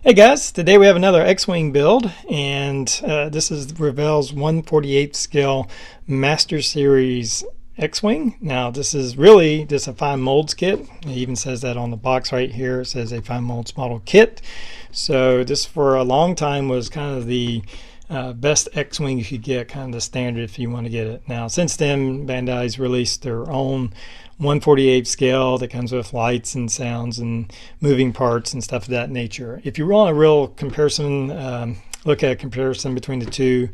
Hey guys, today we have another X-WING build, and this is Revell's 1/48 scale Master Series X-WING. Now this is really just a fine molds kit. It even says that on the box right here. It says a fine molds model kit. So this for a long time was kind of the best X-WING you could get, kind of the standard if you want to get it. Now since then Bandai's released their own 1/48 scale that comes with lights and sounds and moving parts and stuff of that nature. If you want a real comparison, look at a comparison between the two,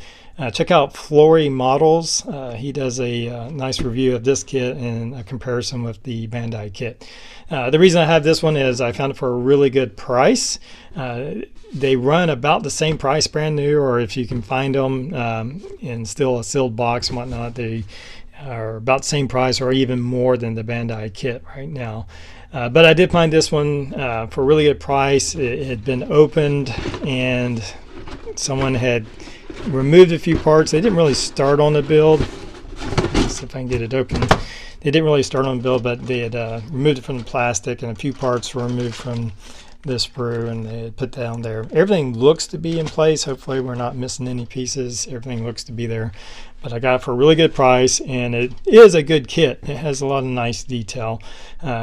check out Flory Models. He does a nice review of this kit and a comparison with the Bandai kit. The reason I have this one is I found it for a really good price. They run about the same price brand new, or if you can find them in still a sealed box and whatnot, they are about the same price or even more than the Bandai kit right now. But I did find this one for a really good price. It had been opened and someone had removed a few parts. They didn't really start on the build. Let's see if I can get it open. They didn't really start on the build, but they had removed it from the plastic, and a few parts were removed from this sprue, and they had put down there. Everything looks to be in place. Hopefully we're not missing any pieces. Everything looks to be there. But I got it for a really good price, and it is a good kit. It has a lot of nice detail.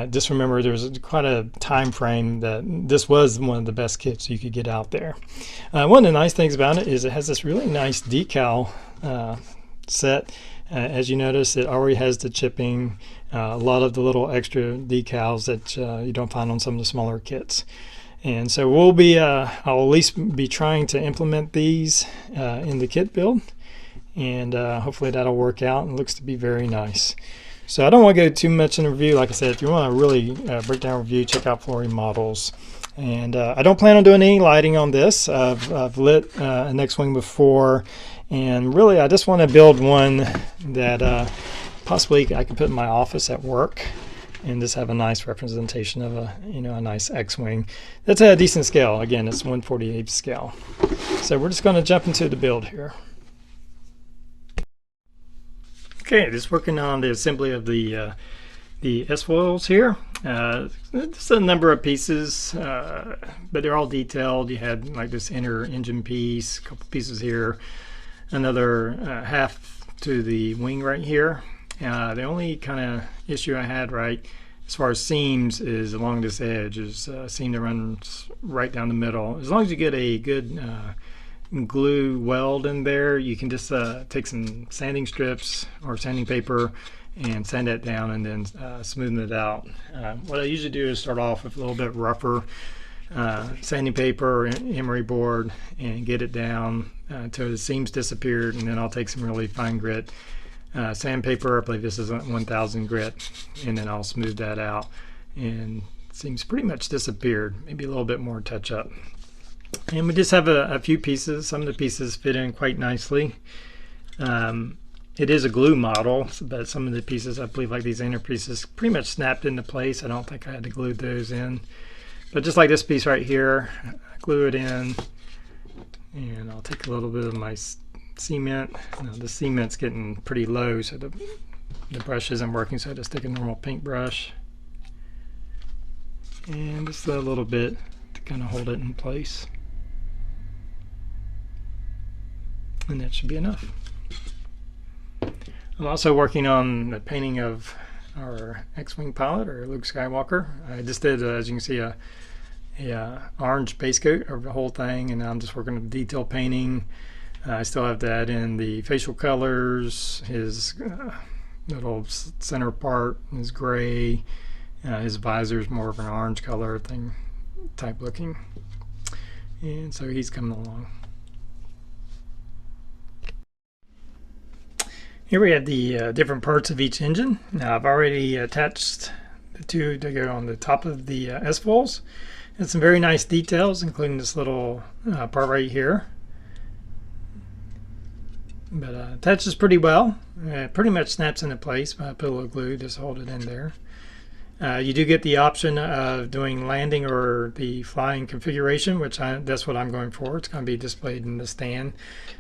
Just remember there's quite a time frame that this was one of the best kits you could get out there. One of the nice things about it is it has this really nice decal set. As you notice, it already has the chipping, a lot of the little extra decals that you don't find on some of the smaller kits. And so we'll be, I'll at least be trying to implement these in the kit build, and hopefully that'll work out, and looks to be very nice. So I don't want to go too much in the review. Like I said, if you want a really breakdown review, check out Flory Models. And I don't plan on doing any lighting on this. I've lit an X-WING before, and really I just want to build one that possibly I can put in my office at work and just have a nice representation of a a nice X-WING that's at a decent scale. Again, it's 1/48 scale. So we're just going to jump into the build here. Okay, just working on the assembly of the S-foils here. Just a number of pieces, but they're all detailed. You had like this inner engine piece, a couple pieces here, another half to the wing right here. The only kind of issue I had right as far as seams is along this edge. Is seam that runs right down the middle. As long as you get a good glue weld in there, you can just take some sanding strips or sanding paper and sand that down, and then smoothen it out. What I usually do is start off with a little bit rougher sanding paper or emery board and get it down until the seams disappeared, and then I'll take some really fine grit sandpaper. I believe this is 1000 grit, and then I'll smooth that out, and seems pretty much disappeared. Maybe a little bit more touch up. And we just have a few pieces. Some of the pieces fit in quite nicely. It is a glue model, but some of the pieces, I believe, like these inner pieces, pretty much snapped into place. I don't think I had to glue those in. But just like this piece right here, I glue it in, and I'll take a little bit of my cement. Now, the cement's getting pretty low, so the brush isn't working, so I just take a normal paintbrush and just a little bit to kind of hold it in place. And that should be enough. I'm also working on the painting of our X-WING pilot, or Luke Skywalker. I just did, as you can see, a orange base coat over the whole thing, and now I'm just working on detail painting. I still have to add in the facial colors, his little center part is gray, his visor is more of an orange color thing type looking, and so he's coming along. Here we have the different parts of each engine. Now I've already attached the two to go on the top of the S-foils. And some very nice details, including this little part right here. But attaches pretty well. It pretty much snaps into place, but I put a little glue just to hold it in there. You do get the option of doing landing or the flying configuration, which that's what I'm going for. It's going to be displayed in the stand.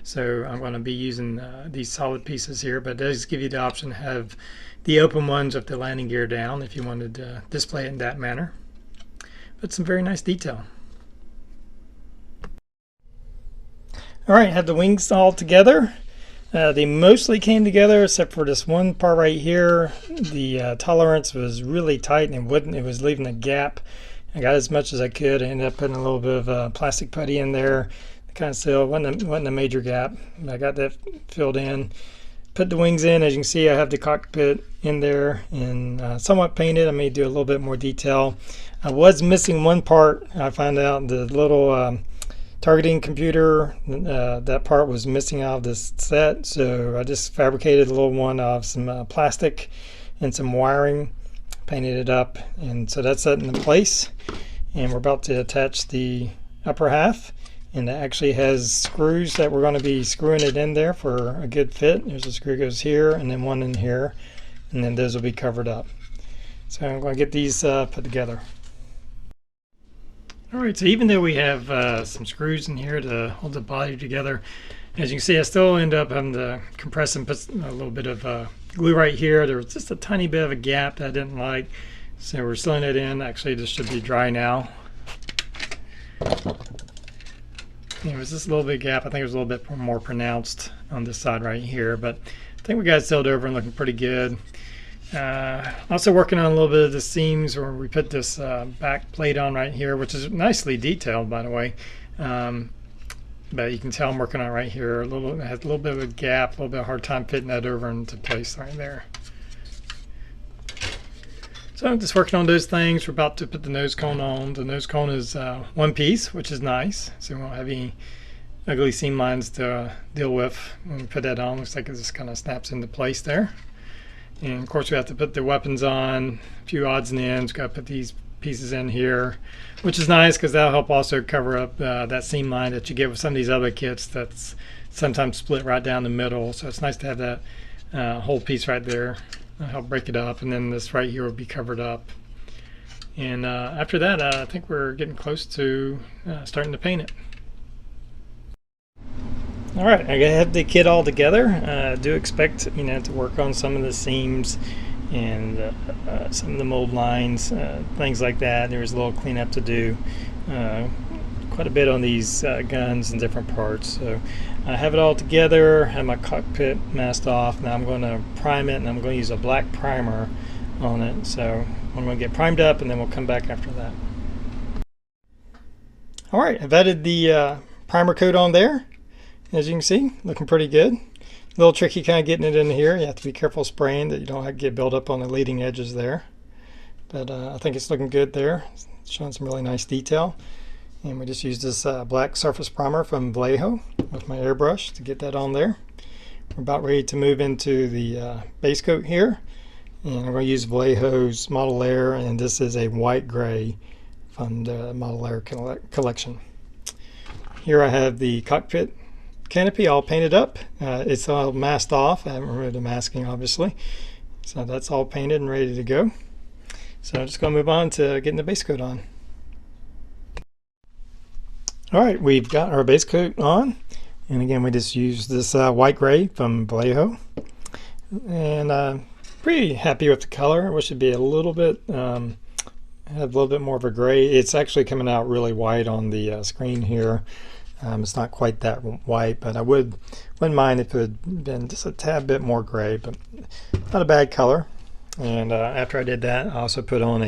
So I'm going to be using these solid pieces here, but it does give you the option to have the open ones with the landing gear down if you wanted to display it in that manner. But some very nice detail. All right, have the wings all together. They mostly came together except for this one part right here. The tolerance was really tight and it was leaving a gap. I got as much as I could. I ended up putting a little bit of plastic putty in there. Kind of still wasn't a major gap. I got that filled in. Put the wings in. As you can see, I have the cockpit in there and somewhat painted. I may do a little bit more detail. I was missing one part. I found out the little targeting computer, that part was missing out of this set, so I just fabricated a little one of some plastic and some wiring, painted it up, and so that's set in place. And we're about to attach the upper half, and it actually has screws that we're going to be screwing it in there for a good fit. There's a screw goes here and then one in here, and then those will be covered up. So I'm going to get these put together. Alright, so even though we have some screws in here to hold the body together, as you can see, I still end up having to compress and put a little bit of glue right here. There was just a tiny bit of a gap that I didn't like, so we're sealing it in. Actually, this should be dry now. It was just a little bit of gap. I think it was a little bit more pronounced on this side right here, but I think we got it sealed over and looking pretty good. Also working on a little bit of the seams where we put this back plate on right here, which is nicely detailed, by the way. But you can tell I'm working on it right here. It has a little bit of a gap, a little bit of a hard time fitting that over into place right there. So I'm just working on those things. We're about to put the nose cone on. The nose cone is one piece, which is nice, so we won't have any ugly seam lines to deal with when we put that on. Looks like it just kind of snaps into place there. And of course we have to put the weapons on, a few odds and ends. We've got to put these pieces in here, which is nice because that'll help also cover up that seam line that you get with some of these other kits that's sometimes split right down the middle. So it's nice to have that whole piece right there. That'll help break it up, and then this right here will be covered up. And after that, I think we're getting close to starting to paint it. All right, I have the kit all together. I do expect, to work on some of the seams and some of the mold lines, things like that. There's a little cleanup to do. Quite a bit on these guns and different parts. So I have it all together. Have my cockpit masked off. Now I'm going to prime it, and I'm going to use a black primer on it. So I'm going to get primed up, and then we'll come back after that. All right, I've added the primer coat on there. As you can see, looking pretty good. A little tricky kind of getting it in here. You have to be careful spraying that you don't get built up on the leading edges there. But I think it's looking good there. It's showing some really nice detail. And we just used this black surface primer from Vallejo with my airbrush to get that on there. We're about ready to move into the base coat here. And I'm going to use Vallejo's Model Air, and this is a white gray from the Model Air collection. Here I have the Cockpit Canopy all painted up. It's all masked off. I haven't removed the masking, obviously. So that's all painted and ready to go. So I'm just going to move on to getting the base coat on. All right, we've got our base coat on. And again, we just used this white gray from Vallejo. And pretty happy with the color. I wish it'd be a little bit, have a little bit more of a gray. It's actually coming out really white on the screen here. It's not quite that white, but I wouldn't mind if it had been just a tad bit more gray, but not a bad color. And after I did that, I also put on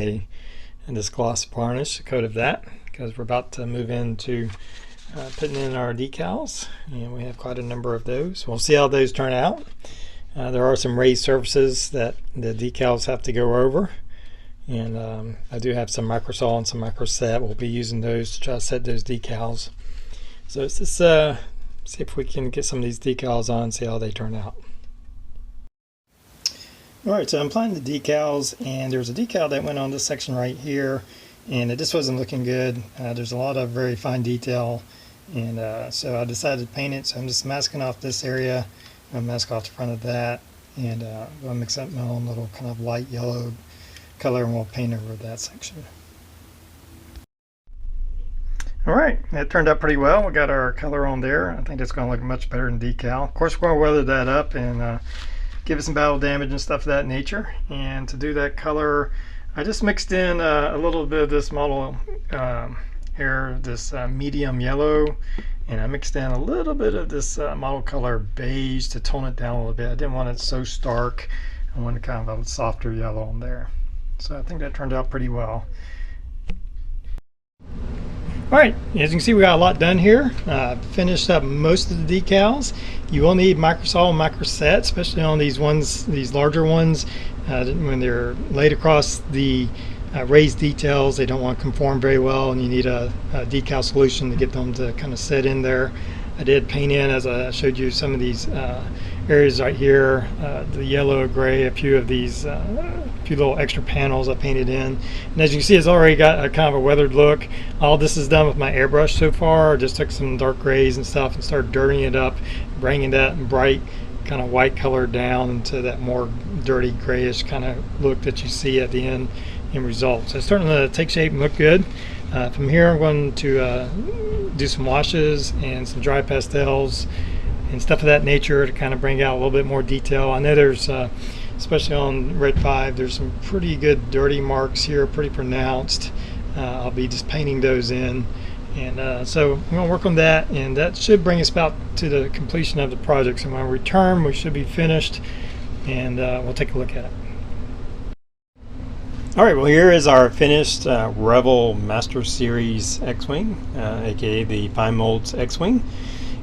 this gloss varnish, a coat of that, because we're about to move into putting in our decals, and we have quite a number of those. We'll see how those turn out. There are some raised surfaces that the decals have to go over, and I do have some microsaw and some microset. We'll be using those to try to set those decals. So let's just see if we can get some of these decals on, see how they turn out. Alright, so I'm applying the decals, and there's a decal that went on this section right here, and it just wasn't looking good. There's a lot of very fine detail, and so I decided to paint it. So I'm just masking off this area. I'm going to mask off the front of that, and I'm going to mix up my own little kind of light yellow color, and we'll paint over that section. Alright, that turned out pretty well. We got our color on there. I think it's going to look much better than decal. Of course, we're going to weather that up and give it some battle damage and stuff of that nature. And to do that color, I just mixed in a little bit of this model here, this medium yellow, and I mixed in a little bit of this model color beige to tone it down a little bit. I didn't want it so stark. I wanted kind of a softer yellow on there. So I think that turned out pretty well. Alright, as you can see, we got a lot done here. Finished up most of the decals. You will need microsol and microset, especially on these ones, these larger ones, when they're laid across the raised details. They don't want to conform very well, and you need a decal solution to get them to kind of set in there. I did paint in, as I showed you, some of these areas right here, the yellow, gray, a few of these, few little extra panels I painted in. And as you can see, it's already got a kind of a weathered look. All this is done with my airbrush so far. I just took some dark grays and stuff and started dirtying it up, bringing that bright kind of white color down into that more dirty grayish kind of look that you see at the end in results. So it's starting to take shape and look good. From here I'm going to do some washes and some dry pastels and stuff of that nature to kind of bring out a little bit more detail. I know there's especially on Red 5, there's some pretty good dirty marks here, pretty pronounced. I'll be just painting those in, and so I'm going to work on that, and that should bring us about to the completion of the project. So when I return, we should be finished, and we'll take a look at it. Alright, well, here is our finished Revell Master Series X-WING, aka the Fine Molds X-WING.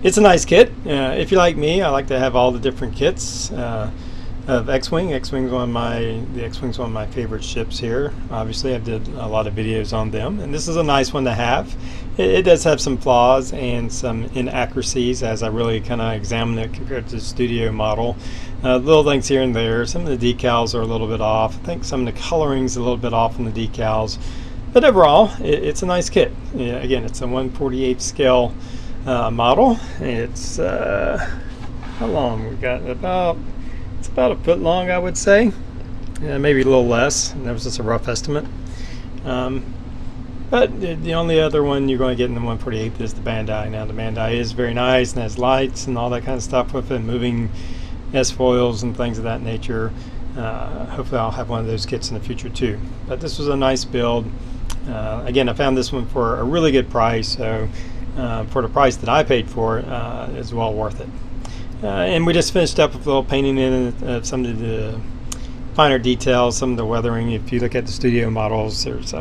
It's a nice kit. If you like me, I like to have all the different kits of X-WING. X-WING's one of my favorite ships here. Obviously, I did a lot of videos on them, and this is a nice one to have. It does have some flaws and some inaccuracies as I really kind of examine it compared to the studio model. Little things here and there. Some of the decals are a little bit off. I think some of the coloring's a little bit off in the decals, but overall, it's a nice kit. Yeah, again, it's a 1/48 scale model. It's how long we got? It's about a foot long, I would say. Maybe a little less. That was just a rough estimate. But the only other one you're going to get in the 1/48 is the Bandai. Now the Bandai is very nice and has lights and all that kind of stuff with it, moving S-foils and things of that nature. Hopefully I'll have one of those kits in the future too. But this was a nice build. Again, I found this one for a really good price, so for the price that I paid for it, it's well worth it. And we just finished up with a little painting in some of the finer details, some of the weathering. If you look at the studio models, there's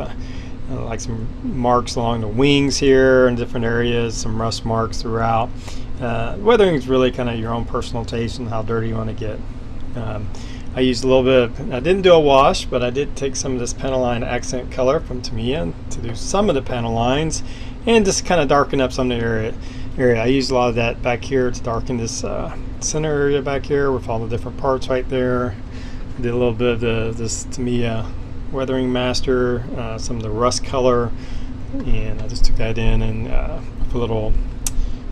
like some marks along the wings here in different areas, some rust marks throughout. Weathering is really kind of your own personal taste and how dirty you want to get. I used a little bit I didn't do a wash, but I did take some of this Panaline accent color from Tamiya to do some of the panel lines and just kind of darken up some of the area. I used a lot of that back here to darken this center area back here with all the different parts right there. I did a little bit of this Tamiya Weathering Master, some of the rust color, and I just took that in and with a little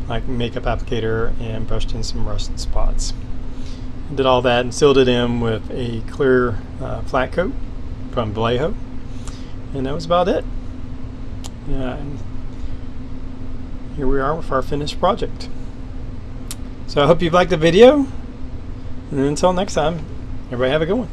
like makeup applicator and brushed in some rust spots. I did all that and sealed it in with a clear flat coat from Vallejo, and that was about it. And here we are with our finished project. So I hope you've liked the video, and until next time, everybody have a good one.